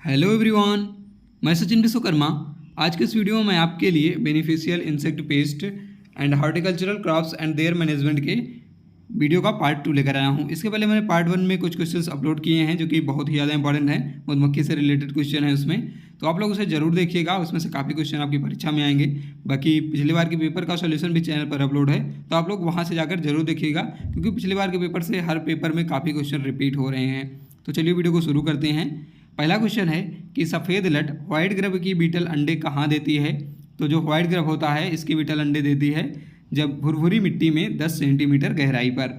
Hello everyone, मैं सचिन विश्वकर्मा। आज के इस वीडियो में मैं आपके लिए beneficial insect pest and horticultural crops and there management के वीडियो का पार्ट 2 लेकर आया हूं। इसके पहले मैंने पार्ट 1 में कुछ क्वेश्चंस अपलोड किए हैं जो कि बहुत ही ज़्यादा इंपॉर्टेंट हैं, मधुमक्खी से रिलेटेड क्वेश्चन है उसमें, तो आप लोग उसे जरूर देखिएगा। उसमें से काफ़ी क्वेश्चन आपकी परीक्षा में आएंगे। बाकी पिछली बार के पेपर का सोल्यूशन भी चैनल पर अपलोड है, तो आप लोग वहाँ से जाकर जरूर देखिएगा, क्योंकि पिछली बार के पेपर से हर पेपर में काफ़ी क्वेश्चन रिपीट हो रहे हैं। तो चलिए वीडियो को शुरू करते हैं। पहला क्वेश्चन है कि सफ़ेद लट व्हाइट ग्रब की बीटल अंडे कहाँ देती है। तो जो व्हाइट ग्रब होता है इसकी बीटल अंडे देती है जब भुरभुरी मिट्टी में 10 सेंटीमीटर गहराई पर।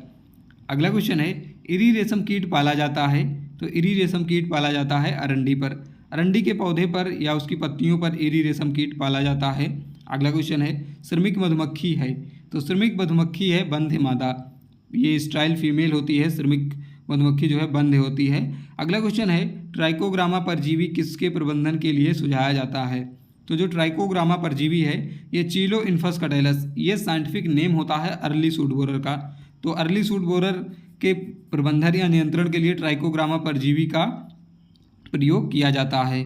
अगला क्वेश्चन है इरी रेशम कीट पाला जाता है। तो इरी रेशम कीट पाला जाता है अरंडी पर। अरंडी के पौधे पर या उसकी पत्तियों पर इरी रेशम कीट पाला जाता है। अगला क्वेश्चन है श्रमिक मधुमक्खी है। तो श्रमिक मधुमक्खी है बंध्य मादा, ये स्टाइल फीमेल होती है। श्रमिक मधुमक्खी जो है बंध्य होती है। अगला क्वेश्चन है ट्राइकोग्रामा परजीवी किसके प्रबंधन के लिए सुझाया जाता है। तो जो ट्राइकोग्रामा परजीवी है ये चीलो इन्फस कटेलस, ये साइंटिफिक नेम होता है अर्ली सूट बोरर का। तो अर्ली सूट बोरर के प्रबंधन या नियंत्रण के लिए ट्राइकोग्रामा परजीवी का प्रयोग किया जाता है।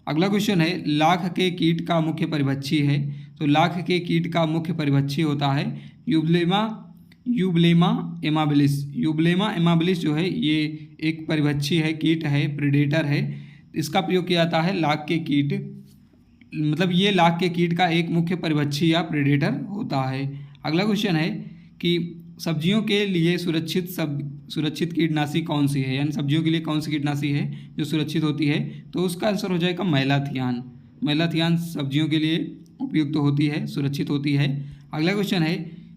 अगला क्वेश्चन है लाख के कीट का मुख्य परिभक्षी है। तो लाख के कीट का मुख्य परिभक्षी होता है यूब्लेमा एमाबिलिस। यूब्लेमा एमाबिलिस जो है ये एक परिभक्षी है, कीट है, प्रेडेटर है। इसका प्रयोग किया जाता है लाख के कीट, मतलब ये लाख के कीट का एक मुख्य परिभक्षी या प्रेडेटर होता है। अगला क्वेश्चन है कि सब्जियों के लिए सुरक्षित कीटनाशी कौन सी है, यानी सब्जियों के लिए कौन सी कीटनाशी है जो सुरक्षित होती है। तो उसका आंसर हो जाएगा मैलाथियान। मैलाथियान सब्जियों के लिए उपयुक्त होती है, सुरक्षित होती है। अगला क्वेश्चन है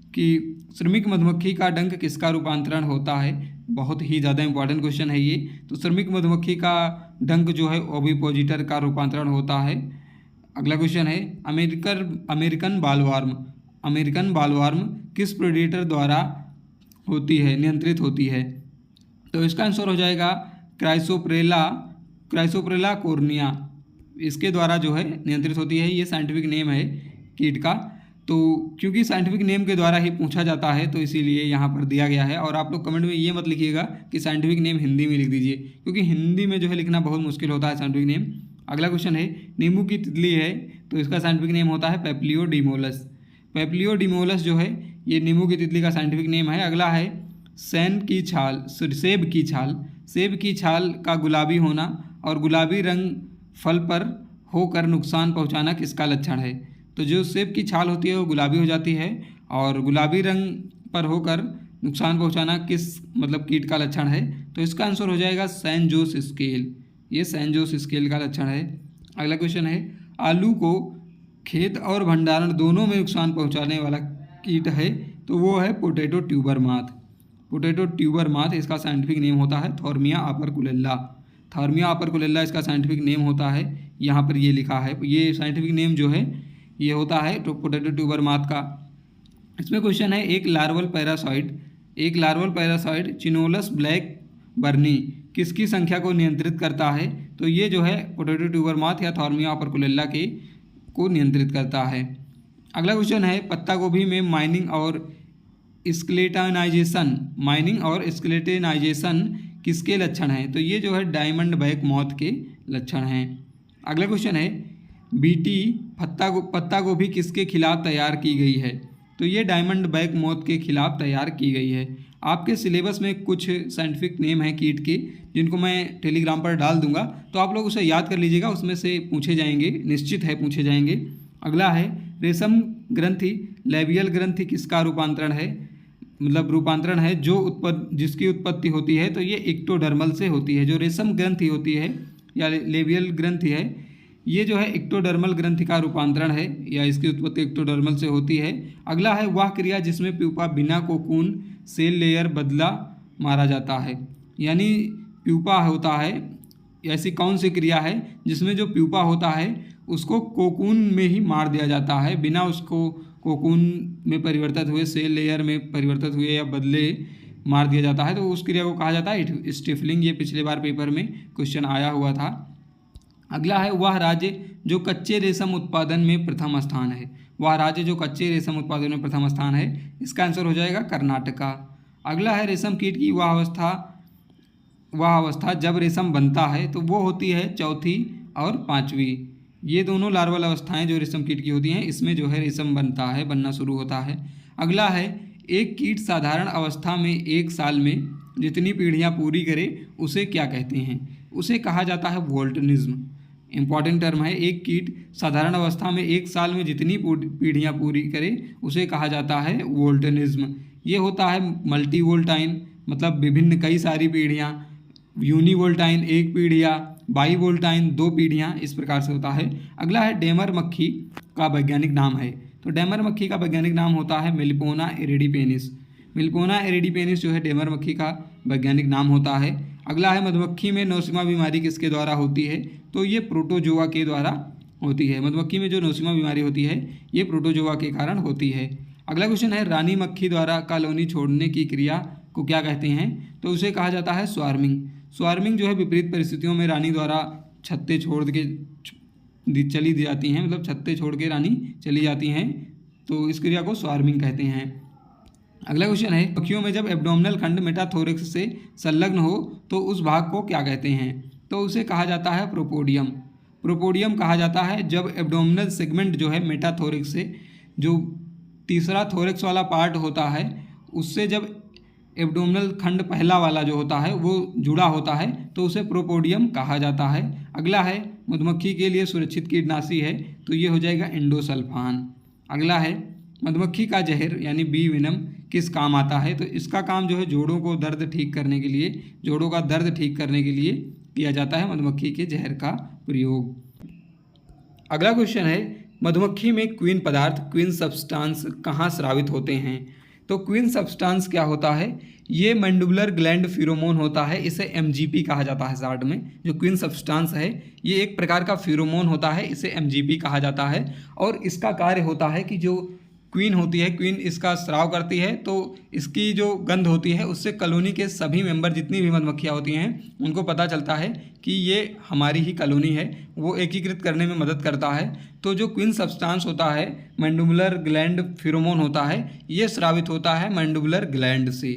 कि श्रमिक मधुमक्खी का डंक किसका रूपांतरण होता है। बहुत ही ज़्यादा इंपॉर्टेंट क्वेश्चन है ये। तो श्रमिक मधुमक्खी का डंक जो है ओविपोजिटर का रूपांतरण होता है। अगला क्वेश्चन है अमेरिकन बालवार्म किस प्रेडेटर द्वारा नियंत्रित होती है। तो इसका आंसर हो जाएगा क्राइसोप्रेला कोर्निया, इसके द्वारा जो है नियंत्रित होती है। ये साइंटिफिक नेम है कीट का। तो क्योंकि साइंटिफिक नेम के द्वारा ही पूछा जाता है तो इसीलिए यहाँ पर दिया गया है। और आप लोग कमेंट में ये मत लिखिएगा कि साइंटिफिक नेम हिंदी में लिख दीजिए, क्योंकि हिंदी में जो है लिखना बहुत मुश्किल होता है साइंटिफिक नेम। अगला क्वेश्चन है नींबू की तितली है, तो इसका साइंटिफिक नेम होता है पेप्लियोडिमोलस। पेप्लियोडिमोलस जो है ये नींबू की तितली का साइंटिफिक नेम है। अगला है सेब की छाल का गुलाबी होना और गुलाबी रंग फल पर होकर नुकसान पहुँचाना किसका लक्षण है। तो जो सेब की छाल होती है वो गुलाबी हो जाती है और गुलाबी रंग पर होकर नुकसान पहुंचाना किस कीट का लक्षण है। तो इसका आंसर हो जाएगा सैन जोस स्केल, ये सैन जोस स्केल का लक्षण है। अगला क्वेश्चन है आलू को खेत और भंडारण दोनों में नुकसान पहुंचाने वाला कीट है, तो वो है पोटैटो ट्यूबर माथ। इसका साइंटिफिक नेम होता है थॉर्मिया आपरकुलेल्ला इसका साइंटिफिक नेम होता है। यहाँ पर ये लिखा है, ये साइंटिफिक नेम जो है ये होता है तो पोटैटो ट्यूबर माथ का। इसमें क्वेश्चन है एक लार्वल पैरासाइट चिनोलस ब्लैक बर्नी किसकी संख्या को नियंत्रित करता है। तो ये जो है पोटैटो ट्यूबर माथ या थॉर्मिया आपरकुलेल्ला को नियंत्रित करता है। अगला क्वेश्चन है पत्ता गोभी में माइनिंग और स्केलेटनाइजेशन किसके लक्षण हैं। तो ये जो है डायमंड बैक मॉथ के लक्षण हैं। अगला क्वेश्चन है बीटी पत्ता गोभी किसके खिलाफ तैयार की गई है। तो ये डायमंड बैक मॉथ के खिलाफ तैयार की गई है। आपके सिलेबस में कुछ साइंटिफिक नेम हैं कीट के, जिनको मैं टेलीग्राम पर डाल दूंगा, तो आप लोग उसे याद कर लीजिएगा, उसमें से पूछे जाएंगे, निश्चित है पूछे जाएंगे। अगला है रेशम ग्रंथि लेबियल ग्रंथि किसका रूपांतरण है, जिसकी उत्पत्ति होती है। तो ये इक्टोडर्मल से होती है। जो रेशम ग्रंथि होती है या लेबियल ग्रंथि है, ये जो है इक्टोडर्मल ग्रंथि का रूपांतरण है या इसकी उत्पत्ति इक्टोडर्मल से होती है। अगला है वह क्रिया जिसमें प्यूपा बिना कोकून सेल लेयर बदला मारा जाता है, यानी प्यूपा होता है, ऐसी कौन सी क्रिया है जिसमें जो प्यूपा होता है उसको कोकून में ही मार दिया जाता है, बिना उसको कोकून में परिवर्तित हुए सेल लेयर में परिवर्तित हुए या बदले मार दिया जाता है। तो उस क्रिया को कहा जाता है स्टिफलिंग। ये पिछले बार पेपर में क्वेश्चन आया हुआ था। अगला है वह राज्य जो कच्चे रेशम उत्पादन में प्रथम स्थान है। इसका आंसर हो जाएगा कर्नाटका। अगला है रेशम कीट की वह अवस्था वह अवस्था जब रेशम बनता है तो वो होती है चौथी और पाँचवीं। ये दोनों लार्वल अवस्थाएं जो रेशम कीट की होती हैं, इसमें जो है रेशम बनना शुरू होता है। अगला है, एक कीट साधारण अवस्था में एक साल में जितनी पीढ़ियाँ पूरी करे उसे क्या कहते हैं? उसे कहा जाता है वोल्टनिज्म। इंपॉर्टेंट टर्म है, एक कीट साधारण अवस्था में एक साल में जितनी पीढ़ियाँ पूरी करे उसे कहा जाता है वोल्टनिज्म। ये होता है मल्टीवोल्टाइन, मतलब विभिन्न कई सारी पीढ़ियाँ, यूनिवोल्टाइन एक पीढ़िया, बाईवोल्टाइन दो पीढ़ियाँ, इस प्रकार से होता है। अगला है, डेमर मक्खी का वैज्ञानिक नाम है। तो डेमर मक्खी का वैज्ञानिक नाम होता है मेलिपोना इरिडिपेनिस। मेलिपोना इरिडिपेनिस जो है डेमर मक्खी का वैज्ञानिक नाम होता है। अगला है, मधुमक्खी में नौसिमा बीमारी किसके द्वारा होती है? तो ये प्रोटोजोआ के द्वारा होती है। मधुमक्खी में जो नौसिमा बीमारी होती है ये प्रोटोजोआ के कारण होती है। अगला क्वेश्चन है, रानी मक्खी द्वारा कॉलोनी छोड़ने की क्रिया को क्या कहते हैं? तो उसे कहा जाता है स्वार्मिंग। स्वार्मिंग जो है विपरीत परिस्थितियों में रानी द्वारा छत्ते छोड़ के चली जाती हैं, मतलब छत्ते छोड़ के रानी चली जाती हैं, तो इस क्रिया को स्वार्मिंग कहते हैं। अगला क्वेश्चन है, पक्षियों में जब एब्डोमिनल खंड मेटाथोरेक्स से संलग्न हो तो उस भाग को क्या कहते हैं? तो उसे कहा जाता है प्रोपोडियम। प्रोपोडियम कहा जाता है जब एब्डोमिनल सेगमेंट जो है मेटाथोरेक्स से, जो तीसरा थोरेक्स वाला पार्ट होता है उससे जब एब्डोमिनल खंड पहला वाला जो होता है वो जुड़ा होता है तो उसे प्रोपोडियम कहा जाता है। अगला है, मधुमक्खी के लिए सुरक्षित कीटनाशी है, तो ये हो जाएगा एंडोसल्फान। अगला है, मधुमक्खी का जहर यानी बी विनम किस काम आता है? तो इसका काम जो है जोड़ों को दर्द ठीक करने के लिए, जोड़ों का दर्द ठीक करने के लिए किया जाता है मधुमक्खी के जहर का प्रयोग। अगला क्वेश्चन है, मधुमक्खी में क्वीन पदार्थ क्वीन सब्सटेंस कहाँ स्रावित होते हैं? तो क्वीन सब्सटेंस क्या होता है? ये मैंडिबुलर ग्लैंड फिरोमोन होता है, इसे एमजीपी कहा जाता है शॉर्ट में। जो क्वीन सब्सटेंस है ये एक प्रकार का फिरोमोन होता है, इसे एमजीपी कहा जाता है। और इसका कार्य होता है कि जो क्वीन होती है, क्वीन इसका स्राव करती है तो इसकी जो गंध होती है उससे कॉलोनी के सभी मेंबर, जितनी भी मधुमक्खियाँ होती हैं, उनको पता चलता है कि ये हमारी ही कॉलोनी है, वो एकीकृत करने में मदद करता है। तो जो क्वीन सब्सटेंस होता है, मैंडिबुलर ग्लैंड फिरोमोन होता है, ये स्रावित होता है मैंडिबुलर ग्लैंड से।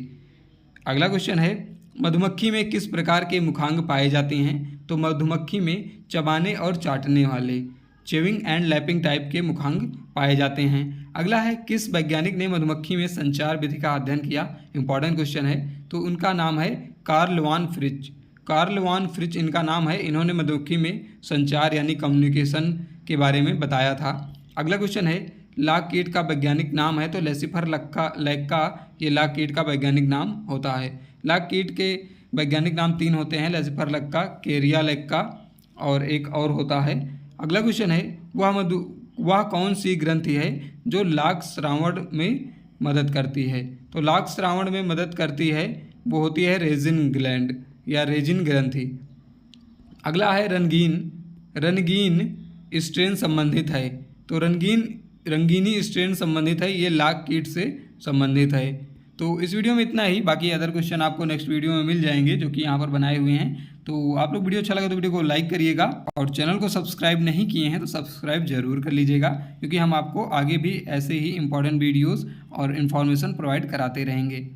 अगला क्वेश्चन है, मधुमक्खी में किस प्रकार के मुखांग पाए जाते हैं? तो मधुमक्खी में चबाने और चाटने वाले, चेविंग एंड लैपिंग टाइप के मुखांग पाए जाते हैं। अगला है, किस वैज्ञानिक ने मधुमक्खी में संचार विधि का अध्ययन किया? इंपॉर्टेंट क्वेश्चन है, तो उनका नाम है कार्ल वान फ्रिच। कार्ल वान फ्रिच इनका नाम है, इन्होंने मधुमक्खी में संचार यानी कम्युनिकेशन के बारे में बताया था। अगला क्वेश्चन है, लाख कीट का वैज्ञानिक नाम है? तो लेसिफर लैक्का ये लाख कीट का वैज्ञानिक नाम होता है। लाख कीट के वैज्ञानिक नाम तीन होते हैं, लेसिफर लैक्का, केरिया लैक्का और एक और होता है। अगला क्वेश्चन है, वह कौन सी ग्रंथि है जो लाख श्रावण में मदद करती है? तो लाख श्रावण में मदद करती है वो होती है रेजिन ग्लैंड या रेजिन ग्रंथि। अगला है, रंगीन स्ट्रेन संबंधित है? तो रंगीनी स्ट्रेन संबंधित है, ये लाख कीट से संबंधित है। तो इस वीडियो में इतना ही, बाकी अदर क्वेश्चन आपको नेक्स्ट वीडियो में मिल जाएंगे जो कि यहाँ पर बनाए हुए हैं। तो आप लोग वीडियो अच्छा लगा तो वीडियो को लाइक करिएगा, और चैनल को सब्सक्राइब नहीं किए हैं तो सब्सक्राइब जरूर कर लीजिएगा, क्योंकि हम आपको आगे भी ऐसे ही इंपॉर्टेंट वीडियोस और इन्फॉर्मेशन प्रोवाइड कराते रहेंगे।